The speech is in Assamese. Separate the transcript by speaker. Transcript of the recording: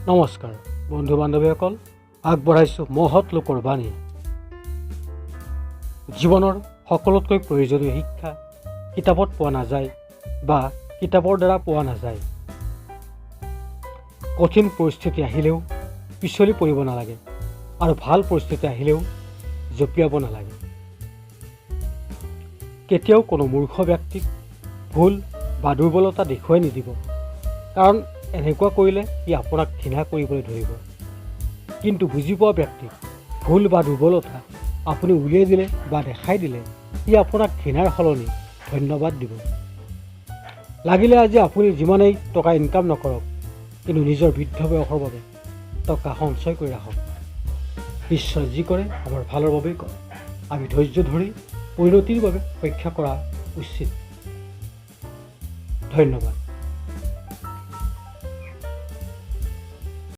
Speaker 1: নমস্কাৰ বন্ধু বান্ধৱীসকল, আগবঢ়াইছোঁ মহৎ লোকৰ বাণী। জীৱনৰ সকলোতকৈ প্ৰয়োজনীয় শিক্ষা কিতাপত পোৱা নাযায় বা কিতাপৰ দ্বাৰা পোৱা নাযায়। কঠিন পৰিস্থিতি আহিলেও পিছলি পৰিব নালাগে আৰু ভাল পৰিস্থিতি আহিলেও জঁপিয়াব নালাগে। কেতিয়াও কোনো মূৰ্খ ব্যক্তিক ভুল বা দুৰ্বলতা দেখুৱাই নিদিব, কাৰণ এনেকুৱা কৰিলে ই আপোনাক ঘৃণা কৰিবলৈ ধৰিব। কিন্তু বুজি পোৱা ব্যক্তিক ভুল বা দুৰ্বলতা আপুনি উলিয়াই দিলে বা দেখাই দিলে ই আপোনাক ঘৃণাৰ সলনি ধন্যবাদ দিব। লাগিলে আজি আপুনি যিমানেই টকা ইনকাম নকৰক, কিন্তু নিজৰ বৃদ্ধ বয়সৰ বাবে টকা সঞ্চয় কৰি ৰাখক। ঈশ্বৰে যি কৰে আমাৰ ভালৰ বাবেই কৰে। আমি ধৈৰ্য ধৰি পৰিণতিৰ বাবে অপেক্ষা কৰা উচিত। ধন্যবাদ।